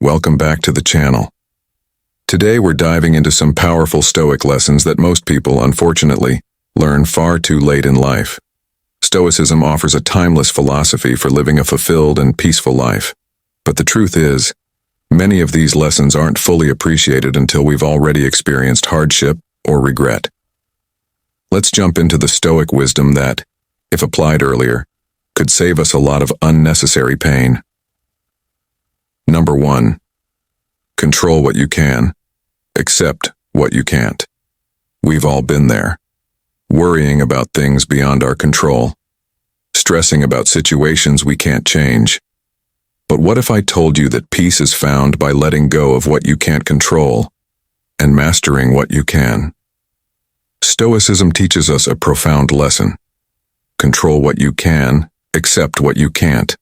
Welcome back to the channel. Today we're diving into some powerful Stoic lessons that most people, unfortunately, learn far too late in life. Stoicism offers a timeless philosophy for living a fulfilled and peaceful life. But the truth is, many of these lessons aren't fully appreciated until we've already experienced hardship or regret. Let's jump into the Stoic wisdom that, if applied earlier, could save us a lot of unnecessary pain. Number 1. Control what you can. Accept what you can't. We've all been there. Worrying about things beyond our control. Stressing about situations we can't change. But what if I told you that peace is found by letting go of what you can't control and mastering what you can? Stoicism teaches us a profound lesson. Control what you can, accept what you can't.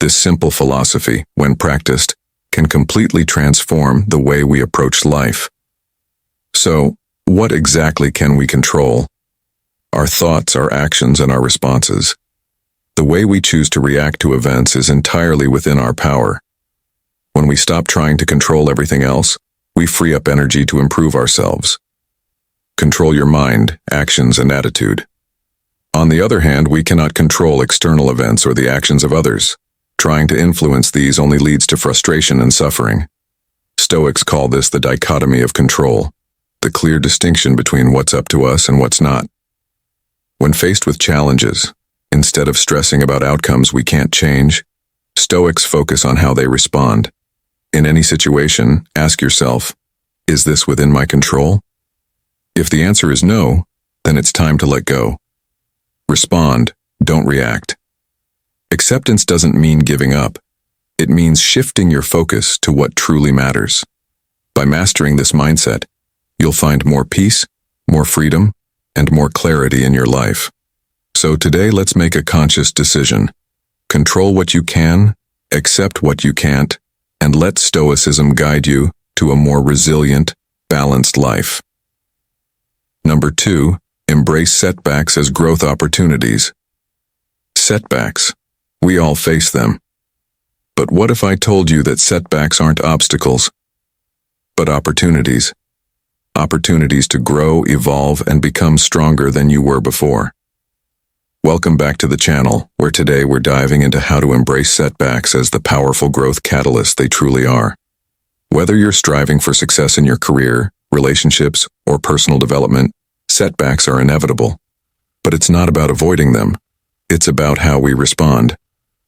This simple philosophy, when practiced, can completely transform the way we approach life. So, what exactly can we control? Our thoughts, our actions, and our responses. The way we choose to react to events is entirely within our power. When we stop trying to control everything else, we free up energy to improve ourselves. Control your mind, actions, and attitude. On the other hand, we cannot control external events or the actions of others. Trying to influence these only leads to frustration and suffering. Stoics call this the dichotomy of control, the clear distinction between what's up to us and what's not. When faced with challenges, instead of stressing about outcomes we can't change, Stoics focus on how they respond. In any situation, ask yourself, is this within my control? If the answer is no, then it's time to let go. Respond, don't react. Acceptance doesn't mean giving up. It means shifting your focus to what truly matters. By mastering this mindset, you'll find more peace, more freedom, and more clarity in your life. So today, let's make a conscious decision. Control what you can, accept what you can't, and let Stoicism guide you to a more resilient, balanced life. Number 2, embrace setbacks as growth opportunities. Setbacks. We all face them. But what if I told you that setbacks aren't obstacles, but opportunities? Opportunities to grow, evolve, and become stronger than you were before. Welcome back to the channel, where today we're diving into how to embrace setbacks as the powerful growth catalyst they truly are. Whether you're striving for success in your career, relationships, or personal development, setbacks are inevitable. But it's not about avoiding them. It's about how we respond.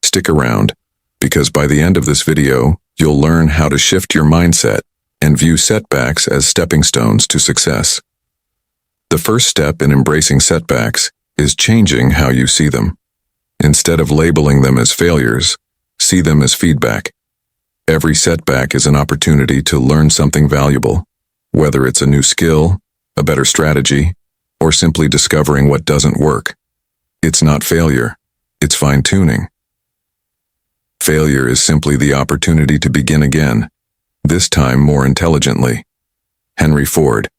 Stick around, because by the end of this video, you'll learn how to shift your mindset and view setbacks as stepping stones to success. The first step in embracing setbacks is changing how you see them. Instead of labeling them as failures, see them as feedback. Every setback is an opportunity to learn something valuable, whether it's a new skill, a better strategy, or simply discovering what doesn't work. It's not failure, it's fine-tuning. Failure is simply the opportunity to begin again, this time more intelligently. Henry Ford.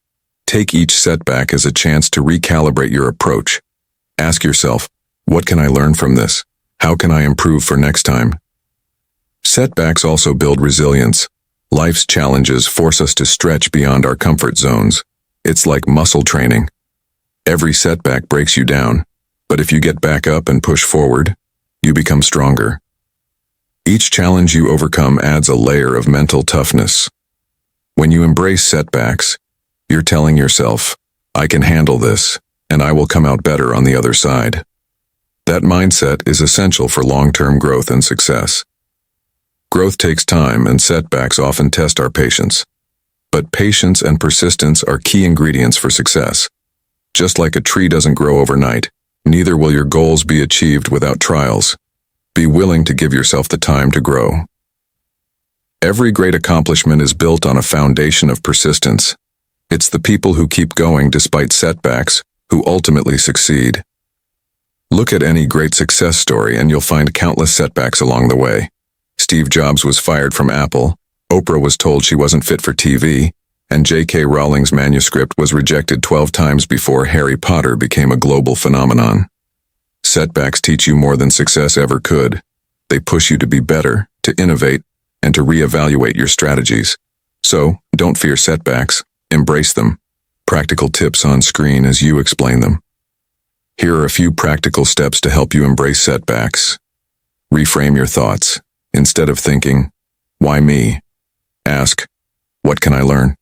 Take each setback as a chance to recalibrate your approach. Ask yourself, what can I learn from this? How can I improve for next time? Setbacks also build resilience. Life's challenges force us to stretch beyond our comfort zones. It's like muscle training. Every setback breaks you down, but if you get back up and push forward, you become stronger. Each challenge you overcome adds a layer of mental toughness. When you embrace setbacks, you're telling yourself, I can handle this, and I will come out better on the other side. That mindset is essential for long-term growth and success. Growth takes time, and setbacks often test our patience. But patience and persistence are key ingredients for success. Just like a tree doesn't grow overnight, neither will your goals be achieved without trials. Be willing to give yourself the time to grow. Every great accomplishment is built on a foundation of persistence. It's the people who keep going despite setbacks who ultimately succeed. Look at any great success story and you'll find countless setbacks along the way. Steve Jobs was fired from Apple, Oprah was told she wasn't fit for TV, and J.K. Rowling's manuscript was rejected 12 times before Harry Potter became a global phenomenon. Setbacks teach you more than success ever could. They push you to be better, to innovate, and to reevaluate your strategies. So, don't fear setbacks, embrace them. Practical tips on screen as you explain them. Here are a few practical steps to help you embrace setbacks. Reframe your thoughts. Instead of thinking, "Why me?" ask, "What can I learn?"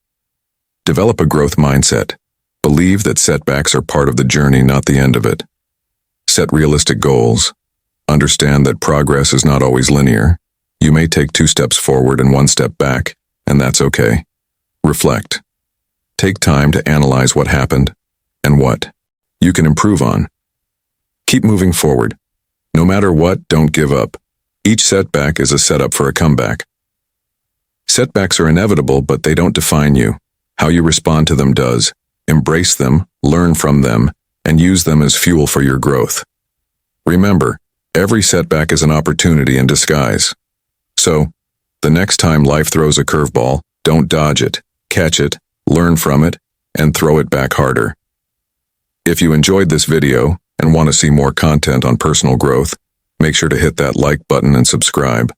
Develop a growth mindset. Believe that setbacks are part of the journey, not the end of it. Set realistic goals. Understand that progress is not always linear. You may take 2 steps forward and 1 step back, and that's okay. Reflect. Take time to analyze what happened and what you can improve on. Keep moving forward. No matter what, don't give up. Each setback is a setup for a comeback. Setbacks are inevitable, but they don't define you. How you respond to them does. Embrace them, learn from them, and use them as fuel for your growth. Remember, every setback is an opportunity in disguise. So, the next time life throws a curveball, don't dodge it, catch it, learn from it, and throw it back harder. If you enjoyed this video and want to see more content on personal growth, make sure to hit that like button and subscribe.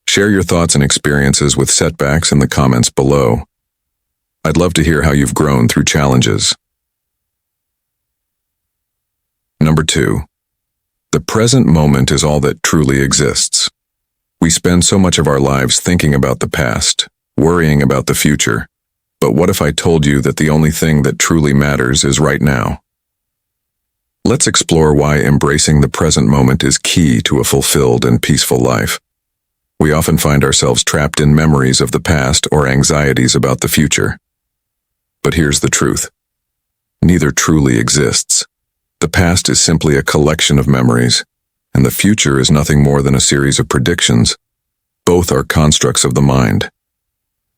Share your thoughts and experiences with setbacks in the comments below. I'd love to hear how you've grown through challenges. Number 2. The present moment is all that truly exists. We spend so much of our lives thinking about the past, worrying about the future. But what if I told you that the only thing that truly matters is right now? Let's explore why embracing the present moment is key to a fulfilled and peaceful life. We often find ourselves trapped in memories of the past or anxieties about the future. But here's the truth. Neither truly exists. The past is simply a collection of memories, and the future is nothing more than a series of predictions. Both are constructs of the mind.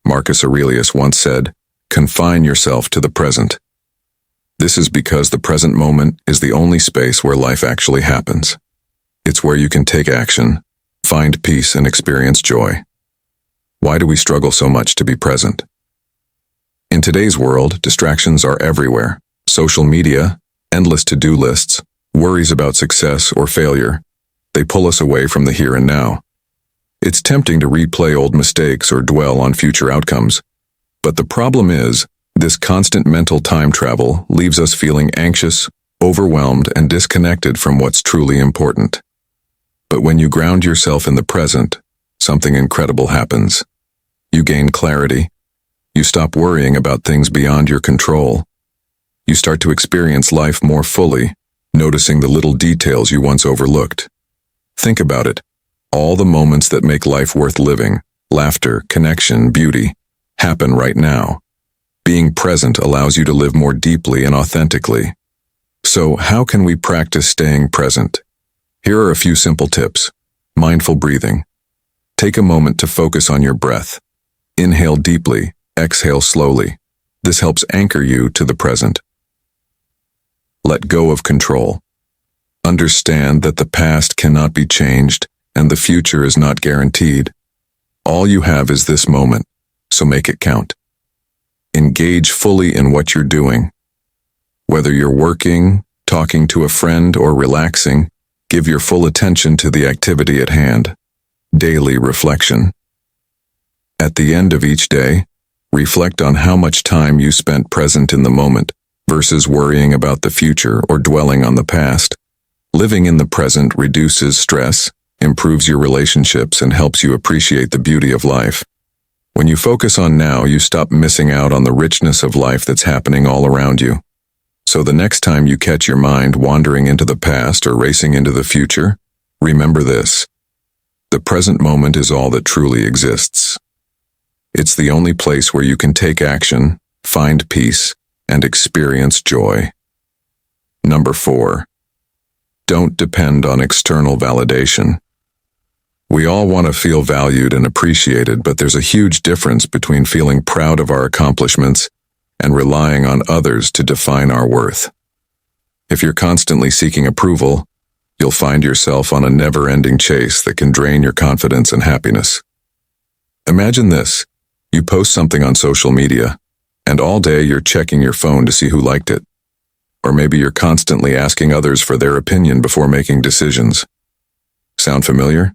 Marcus Aurelius once said, "Confine yourself to the present." This is because the present moment is the only space where life actually happens. It's where you can take action, find peace, and experience joy. Why do we struggle so much to be present? In today's world, distractions are everywhere. Social media, endless to-do lists, worries about success or failure. They pull us away from the here and now. It's tempting to replay old mistakes or dwell on future outcomes. But the problem is, this constant mental time travel leaves us feeling anxious, overwhelmed, and disconnected from what's truly important. But when you ground yourself in the present, something incredible happens. You gain clarity. You stop worrying about things beyond your control. You start to experience life more fully, noticing the little details you once overlooked. Think about it. All the moments that make life worth living, laughter, connection, beauty, happen right now. Being present allows you to live more deeply and authentically. So, how can we practice staying present? Here are a few simple tips. Mindful breathing. Take a moment to focus on your breath. Inhale deeply, exhale slowly. This helps anchor you to the present. Let go of control. Understand that the past cannot be changed and the future is not guaranteed. All you have is this moment, so make it count. Engage fully in what you're doing. Whether you're working, talking to a friend, or relaxing, give your full attention to the activity at hand. Daily reflection. At the end of each day, reflect on how much time you spent present in the moment versus worrying about the future or dwelling on the past. Living in the present reduces stress, improves your relationships, and helps you appreciate the beauty of life. When you focus on now, you stop missing out on the richness of life that's happening all around you. So the next time you catch your mind wandering into the past or racing into the future, remember this. The present moment is all that truly exists. It's the only place where you can take action, find peace, and experience joy. Number 4. Don't depend on external validation. We all want to feel valued and appreciated, but there's a huge difference between feeling proud of our accomplishments and relying on others to define our worth. If you're constantly seeking approval, you'll find yourself on a never-ending chase that can drain your confidence and happiness. Imagine this. You post something on social media, and all day you're checking your phone to see who liked it. Or maybe you're constantly asking others for their opinion before making decisions. Sound familiar?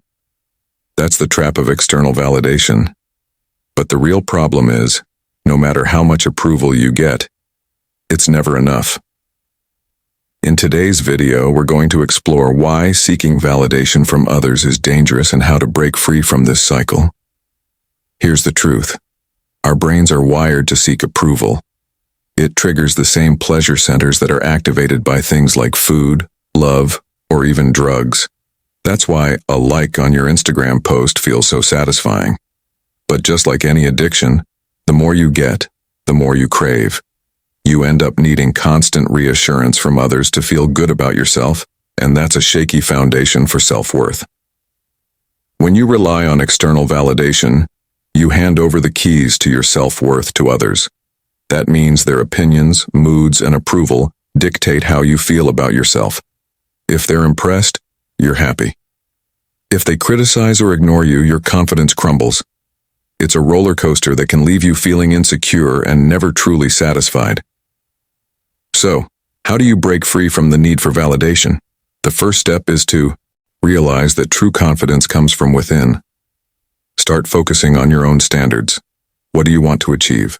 That's the trap of external validation. But the real problem is, no matter how much approval you get, it's never enough. In today's video, we're going to explore why seeking validation from others is dangerous and how to break free from this cycle. Here's the truth. Our brains are wired to seek approval. It triggers the same pleasure centers that are activated by things like food, love, or even drugs. That's why a like on your Instagram post feels so satisfying. But just like any addiction, the more you get, the more you crave. You end up needing constant reassurance from others to feel good about yourself, and that's a shaky foundation for self-worth. When you rely on external validation, you hand over the keys to your self-worth to others. That means their opinions, moods, and approval dictate how you feel about yourself. If they're impressed, you're happy. If they criticize or ignore you, your confidence crumbles. It's a roller coaster that can leave you feeling insecure and never truly satisfied. So, how do you break free from the need for validation? The first step is to realize that true confidence comes from within. Start focusing on your own standards. What do you want to achieve?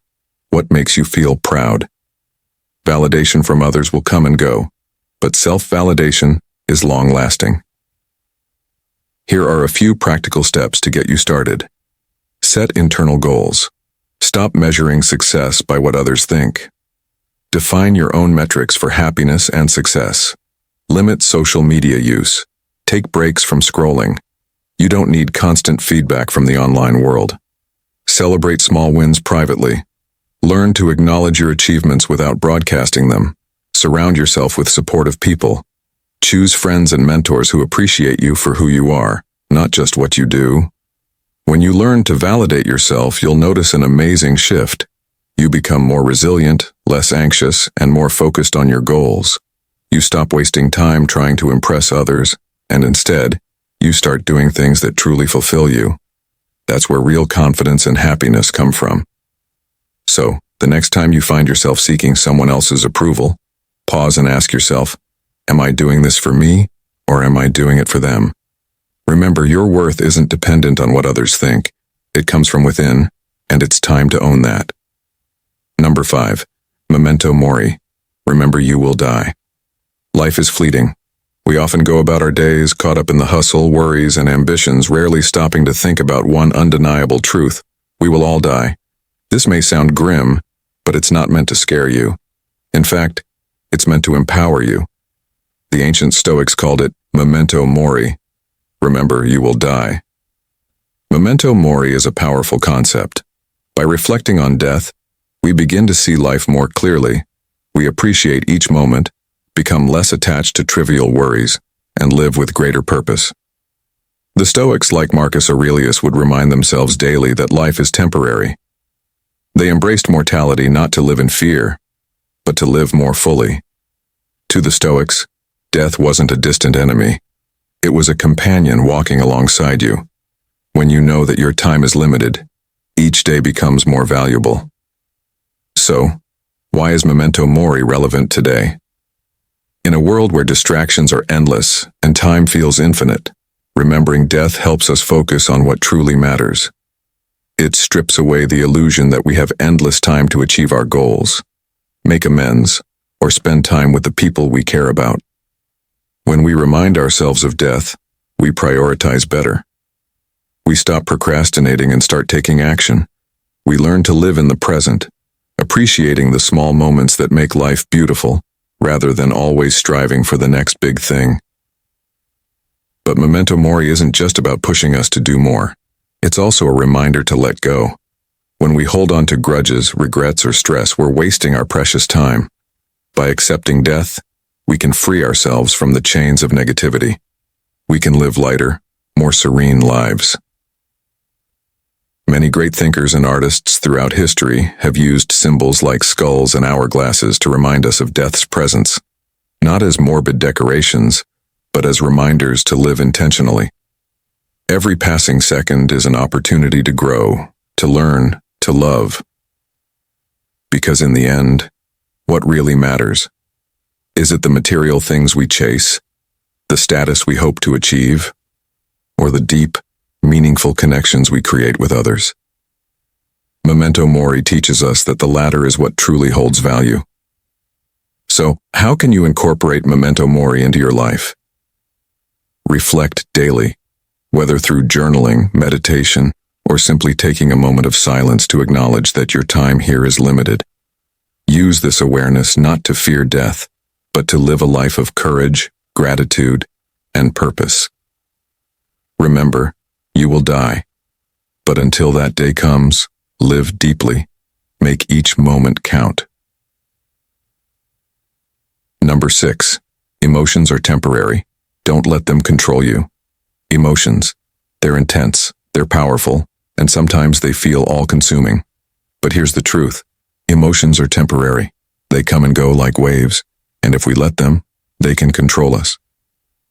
What makes you feel proud? Validation from others will come and go, but self-validation is long-lasting. Here are a few practical steps to get you started. Set internal goals. Stop measuring success by what others think. Define your own metrics for happiness and success. Limit social media use. Take breaks from scrolling. You don't need constant feedback from the online world. Celebrate small wins privately. Learn to acknowledge your achievements without broadcasting them. Surround yourself with supportive people. Choose friends and mentors who appreciate you for who you are, not just what you do. When you learn to validate yourself, you'll notice an amazing shift. You become more resilient, less anxious, and more focused on your goals. You stop wasting time trying to impress others, and instead, you start doing things that truly fulfill you. That's where real confidence and happiness come from. So, the next time you find yourself seeking someone else's approval, pause and ask yourself, am I doing this for me, or am I doing it for them? Remember, your worth isn't dependent on what others think. It comes from within, and it's time to own that. Number 5. Memento mori. Remember, you will die. Life is fleeting. We often go about our days caught up in the hustle, worries, and ambitions, rarely stopping to think about one undeniable truth. We will all die. This may sound grim, but it's not meant to scare you. In fact, it's meant to empower you. The ancient Stoics called it memento mori. Remember, you will die. Memento mori is a powerful concept. By reflecting on death, we begin to see life more clearly. We appreciate each moment, become less attached to trivial worries, and live with greater purpose. The Stoics, like Marcus Aurelius, would remind themselves daily that life is temporary. They embraced mortality not to live in fear, but to live more fully. To the Stoics, death wasn't a distant enemy. It was a companion walking alongside you. When you know that your time is limited, each day becomes more valuable. So, why is memento mori relevant today? In a world where distractions are endless and time feels infinite, remembering death helps us focus on what truly matters. It strips away the illusion that we have endless time to achieve our goals, make amends, or spend time with the people we care about. When we remind ourselves of death, we prioritize better. We stop procrastinating and start taking action. We learn to live in the present, appreciating the small moments that make life beautiful, rather than always striving for the next big thing. But memento mori isn't just about pushing us to do more. It's also a reminder to let go. When we hold on to grudges, regrets, or stress, we're wasting our precious time. By accepting death, we can free ourselves from the chains of negativity. We can live lighter, more serene lives. Many great thinkers and artists throughout history have used symbols like skulls and hourglasses to remind us of death's presence, not as morbid decorations, but as reminders to live intentionally. Every passing second is an opportunity to grow, to learn, to love. Because in the end, what really matters? Is it the material things we chase, the status we hope to achieve, or the deep, meaningful connections we create with others. Memento mori teaches us that the latter is what truly holds value. So, how can you incorporate memento mori into your life? Reflect daily, whether through journaling, meditation, or simply taking a moment of silence to acknowledge that your time here is limited. Use this awareness not to fear death, but to live a life of courage, gratitude, and purpose. Remember, you will die. But until that day comes, live deeply. Make each moment count. Number 6. Emotions are temporary. Don't let them control you. Emotions, they're intense, they're powerful, and sometimes they feel all-consuming. But here's the truth. Emotions are temporary. They come and go like waves, and if we let them, they can control us.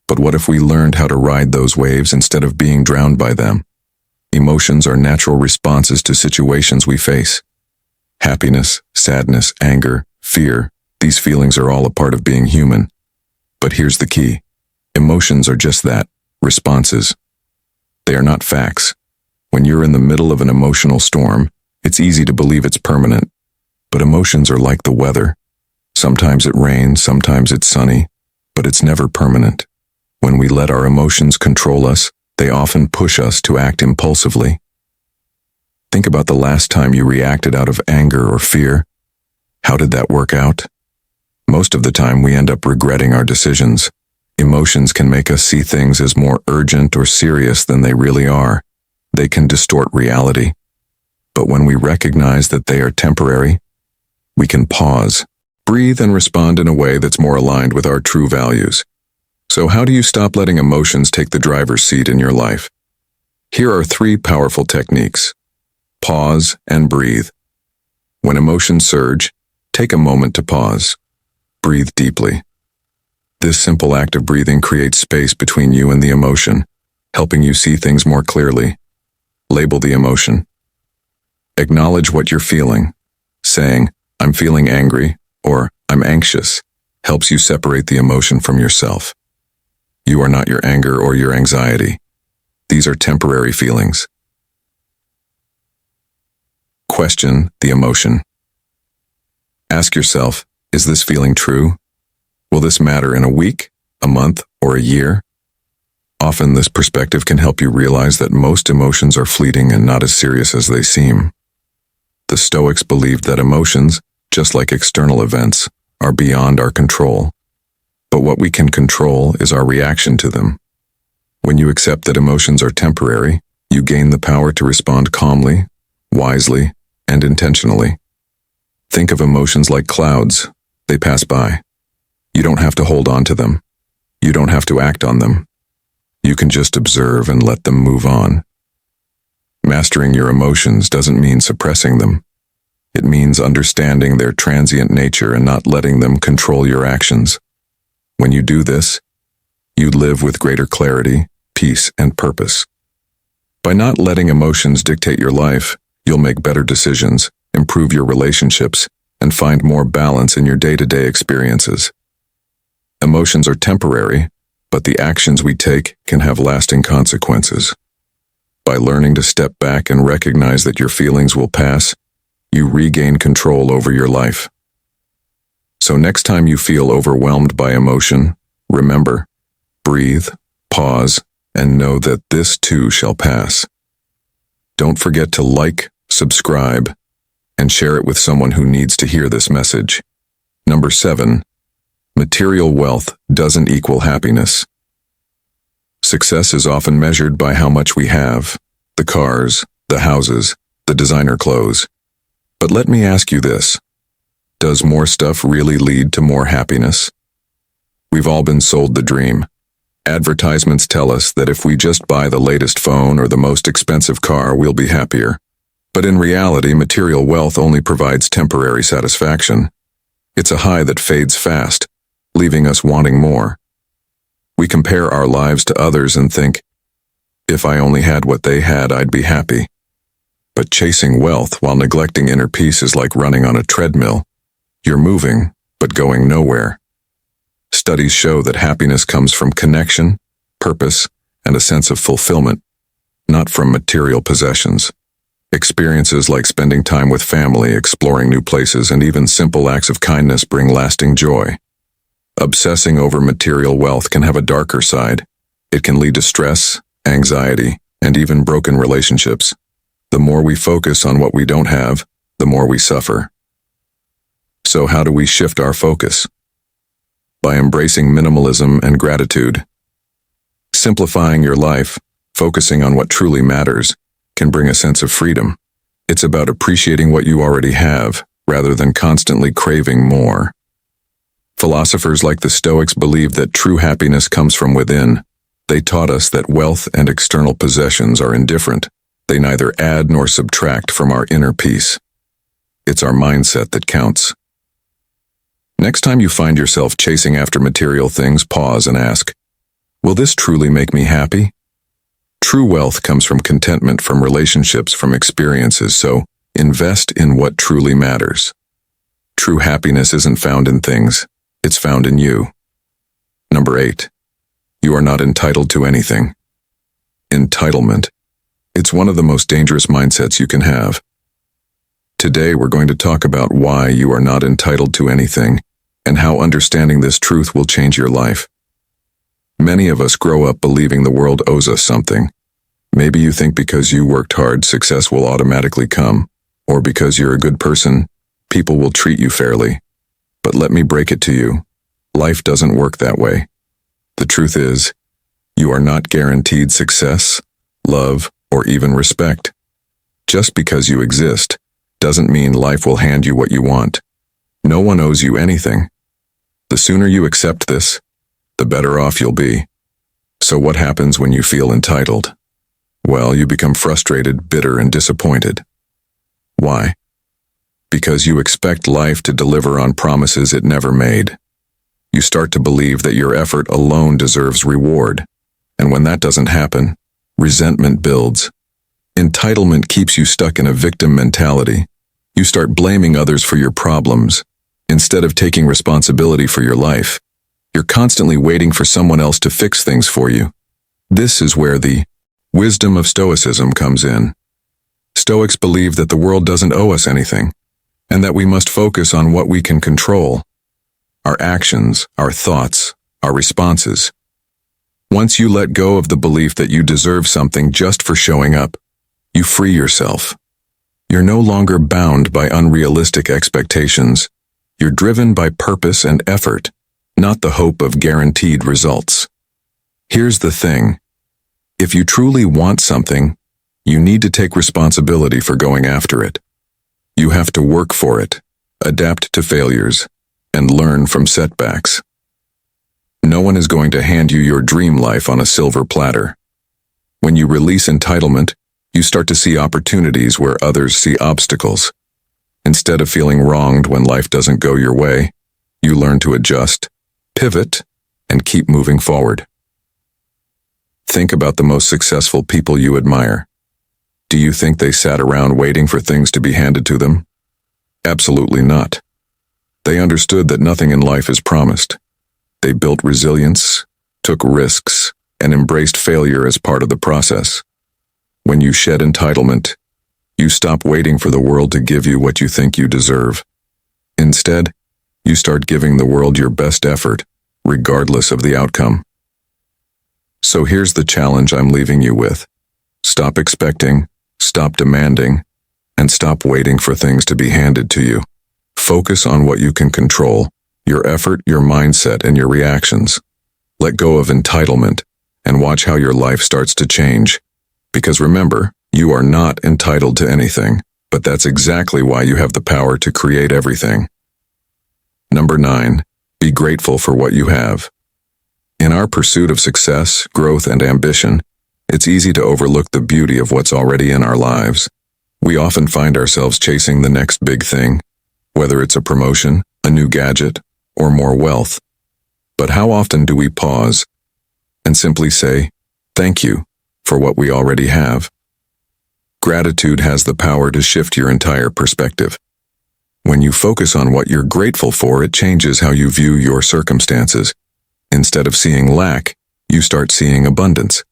But what if we learned how to ride those waves instead of being drowned by them? Emotions are natural responses to situations we face. Happiness, sadness, anger, fear, these feelings are all a part of being human. But here's the key. Emotions are just that, responses. They are not facts. When you're in the middle of an emotional storm, it's easy to believe it's permanent. But emotions are like the weather. Sometimes it rains, sometimes it's sunny, but it's never permanent. When we let our emotions control us, they often push us to act impulsively. Think about the last time you reacted out of anger or fear. How did that work out? Most of the time we end up regretting our decisions. Emotions can make us see things as more urgent or serious than they really are. They can distort reality. But when we recognize that they are temporary, we can pause, breathe, and respond in a way that's more aligned with our true values. So how do you stop letting emotions take the driver's seat in your life? Here are 3 powerful techniques. Pause and breathe. When emotions surge, take a moment to pause. Breathe deeply. This simple act of breathing creates space between you and the emotion, helping you see things more clearly. Label the emotion. Acknowledge what you're feeling. Saying, "I'm feeling angry," or "I'm anxious," helps you separate the emotion from yourself. You are not your anger or your anxiety. These are temporary feelings. Question the emotion. Ask yourself, is this feeling true? Will this matter in a week, a month, or a year? Often this perspective can help you realize that most emotions are fleeting and not as serious as they seem. The Stoics believed that emotions, just like external events, are beyond our control. But what we can control is our reaction to them. When you accept that emotions are temporary, you gain the power to respond calmly, wisely, and intentionally. Think of emotions like clouds. They pass by. You don't have to hold on to them. You don't have to act on them. You can just observe and let them move on. Mastering your emotions doesn't mean suppressing them. It means understanding their transient nature and not letting them control your actions. When you do this, you live with greater clarity, peace, and purpose. By not letting emotions dictate your life, you'll make better decisions, improve your relationships, and find more balance in your day-to-day experiences. Emotions are temporary, but the actions we take can have lasting consequences. By learning to step back and recognize that your feelings will pass, you regain control over your life. So next time you feel overwhelmed by emotion, remember, breathe, pause, and know that this too shall pass. Don't forget to like, subscribe, and share it with someone who needs to hear this message. Number 7. Material wealth doesn't equal happiness. Success is often measured by how much we have, the cars, the houses, the designer clothes. But let me ask you this. Does more stuff really lead to more happiness? We've all been sold the dream. Advertisements tell us that if we just buy the latest phone or the most expensive car, we'll be happier. But in reality, material wealth only provides temporary satisfaction. It's a high that fades fast, leaving us wanting more. We compare our lives to others and think, if I only had what they had, I'd be happy. But chasing wealth while neglecting inner peace is like running on a treadmill. You're moving, but going nowhere. Studies show that happiness comes from connection, purpose, and a sense of fulfillment. not from material possessions. Experiences like spending time with family, exploring new places, and even simple acts of kindness bring lasting joy. Obsessing over material wealth can have a darker side. It can lead to stress, anxiety, and even broken relationships. The more we focus on what we don't have, the more we suffer. So how do we shift our focus? By embracing minimalism and gratitude. Simplifying your life, focusing on what truly matters, can bring a sense of freedom. It's about appreciating what you already have, rather than constantly craving more. Philosophers like the Stoics believed that true happiness comes from within. They taught us that wealth and external possessions are indifferent. They neither add nor subtract from our inner peace. It's our mindset that counts. Next time you find yourself chasing after material things, pause and ask, will this truly make me happy? True wealth comes from contentment, from relationships, from experiences, so invest in what truly matters. True happiness isn't found in things, it's found in you. Number 8. You are not entitled to anything. Entitlement. It's one of the most dangerous mindsets you can have. Today we're going to talk about why you are not entitled to anything and how understanding this truth will change your life. Many of us grow up believing the world owes us something. Maybe you think because you worked hard, success will automatically come, or because you're a good person, people will treat you fairly. But let me break it to you. Life doesn't work that way. The truth is, you are not guaranteed success, love, or even respect. Just because you exist doesn't mean life will hand you what you want. No one owes you anything. The sooner you accept this, the better off you'll be. So what happens when you feel entitled? Well, you become frustrated, bitter, and disappointed. Why? Because you expect life to deliver on promises it never made. You start to believe that your effort alone deserves reward. And when that doesn't happen, resentment builds. Entitlement keeps you stuck in a victim mentality. You start blaming others for your problems, instead of taking responsibility for your life. You're constantly waiting for someone else to fix things for you. This is where the wisdom of Stoicism comes in. Stoics believe that the world doesn't owe us anything, and that we must focus on what we can control. Our actions, our thoughts, our responses. Once you let go of the belief that you deserve something just for showing up, you free yourself. You're no longer bound by unrealistic expectations. You're driven by purpose and effort, not the hope of guaranteed results. Here's the thing. If you truly want something, you need to take responsibility for going after it. You have to work for it, adapt to failures, and learn from setbacks. No one is going to hand you your dream life on a silver platter. When you release entitlement, you start to see opportunities where others see obstacles. Instead of feeling wronged when life doesn't go your way, you learn to adjust, pivot, and keep moving forward. Think about the most successful people you admire. Do you think they sat around waiting for things to be handed to them? Absolutely not. They understood that nothing in life is promised. They built resilience, took risks, and embraced failure as part of the process. When you shed entitlement, you stop waiting for the world to give you what you think you deserve. Instead, you start giving the world your best effort, regardless of the outcome. So here's the challenge I'm leaving you with. Stop expecting, stop demanding, and stop waiting for things to be handed to you. Focus on what you can control, your effort, your mindset, and your reactions. Let go of entitlement and watch how your life starts to change. Because remember, you are not entitled to anything, but that's exactly why you have the power to create everything. Number 9, be grateful for what you have. In our pursuit of success, growth, and ambition, it's easy to overlook the beauty of what's already in our lives. We often find ourselves chasing the next big thing, whether it's a promotion, a new gadget, or more wealth. But how often do we pause and simply say, thank you, for what we already have? Gratitude has the power to shift your entire perspective. When you focus on what you're grateful for, it changes how you view your circumstances. Instead of seeing lack, you start seeing abundance.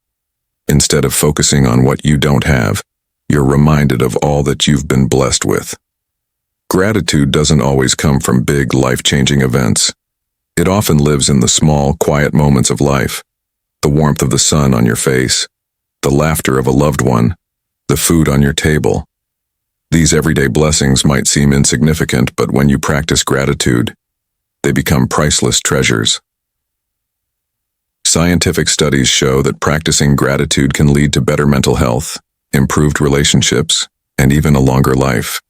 Instead of focusing on what you don't have, you're reminded of all that you've been blessed with. Gratitude doesn't always come from big, life-changing events. It often lives in the small, quiet moments of life. The warmth of the sun on your face, the laughter of a loved one, the food on your table. These everyday blessings might seem insignificant, but when you practice gratitude, they become priceless treasures. Scientific studies show that practicing gratitude can lead to better mental health, improved relationships, and even a longer life.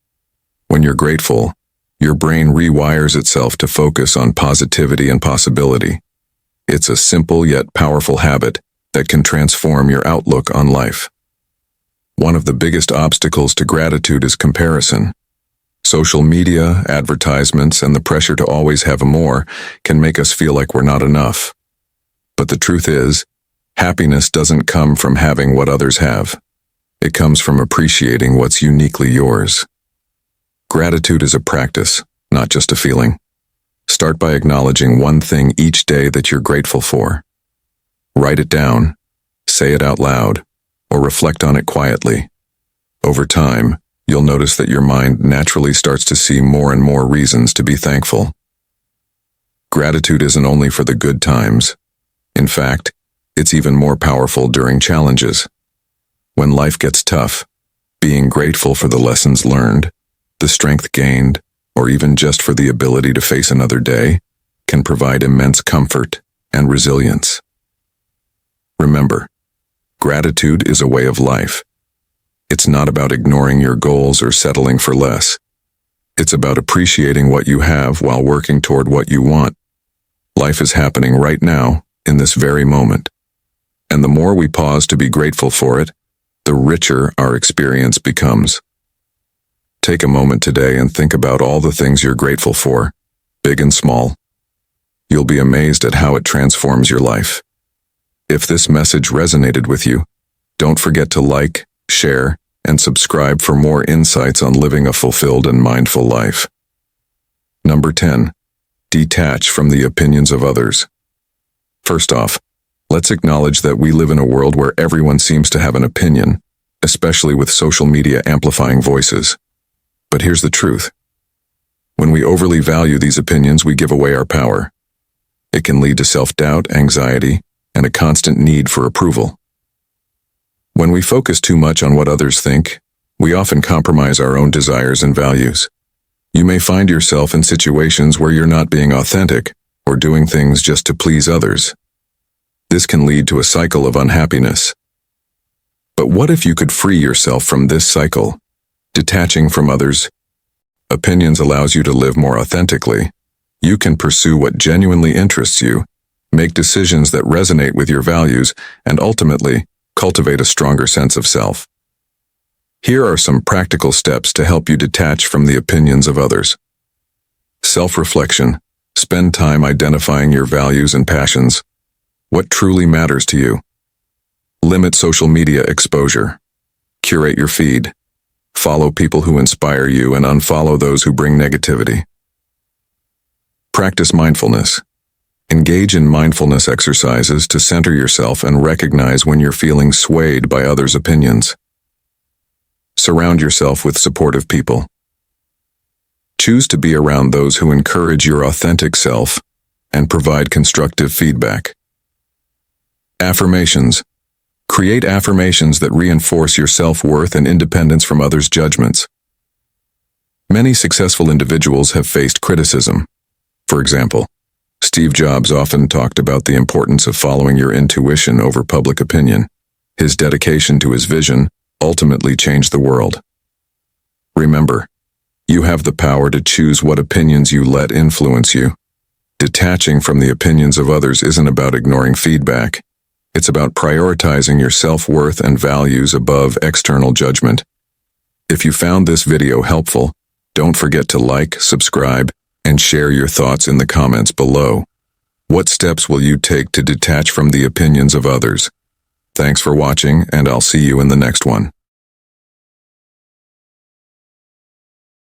When you're grateful, your brain rewires itself to focus on positivity and possibility. It's a simple yet powerful habit that can transform your outlook on life. One of the biggest obstacles to gratitude is comparison. Social media, advertisements, and the pressure to always have more can make us feel like we're not enough. But the truth is, happiness doesn't come from having what others have. It comes from appreciating what's uniquely yours. Gratitude is a practice, not just a feeling. Start by acknowledging one thing each day that you're grateful for. Write it down, say it out loud, or reflect on it quietly. Over time, you'll notice that your mind naturally starts to see more and more reasons to be thankful. Gratitude isn't only for the good times. In fact, it's even more powerful during challenges. When life gets tough, being grateful for the lessons learned, the strength gained, or even just for the ability to face another day, can provide immense comfort and resilience. Remember, gratitude is a way of life. It's not about ignoring your goals or settling for less. It's about appreciating what you have while working toward what you want. Life is happening right now, in this very moment. And the more we pause to be grateful for it, the richer our experience becomes. Take a moment today and think about all the things you're grateful for, big and small. You'll be amazed at how it transforms your life. If this message resonated with you, don't forget to like, share, and subscribe for more insights on living a fulfilled and mindful life. Number 10. Detach from the opinions of others. First off, let's acknowledge that we live in a world where everyone seems to have an opinion, especially with social media amplifying voices. But here's the truth. When we overly value these opinions, we give away our power. It can lead to self-doubt, anxiety, and a constant need for approval. When we focus too much on what others think, we often compromise our own desires and values. You may find yourself in situations where you're not being authentic or doing things just to please others. This can lead to a cycle of unhappiness. But what if you could free yourself from this cycle? Detaching from others' opinions allows you to live more authentically. You can pursue what genuinely interests you, make decisions that resonate with your values, and ultimately, cultivate a stronger sense of self. Here are some practical steps to help you detach from the opinions of others. Self-reflection. Spend time identifying your values and passions. What truly matters to you? Limit social media exposure. Curate your feed. Follow people who inspire you and unfollow those who bring negativity. Practice mindfulness. Engage in mindfulness exercises to center yourself and recognize when you're feeling swayed by others' opinions. Surround yourself with supportive people. Choose to be around those who encourage your authentic self and provide constructive feedback. Affirmations. Create affirmations that reinforce your self-worth and independence from others' judgments. Many successful individuals have faced criticism. For example, Steve Jobs often talked about the importance of following your intuition over public opinion. His dedication to his vision ultimately changed the world. Remember, you have the power to choose what opinions you let influence you. Detaching from the opinions of others isn't about ignoring feedback. It's about prioritizing your self-worth and values above external judgment. If you found this video helpful, don't forget to like, subscribe, and share your thoughts in the comments below. What steps will you take to detach from the opinions of others? Thanks for watching, and I'll see you in the next one.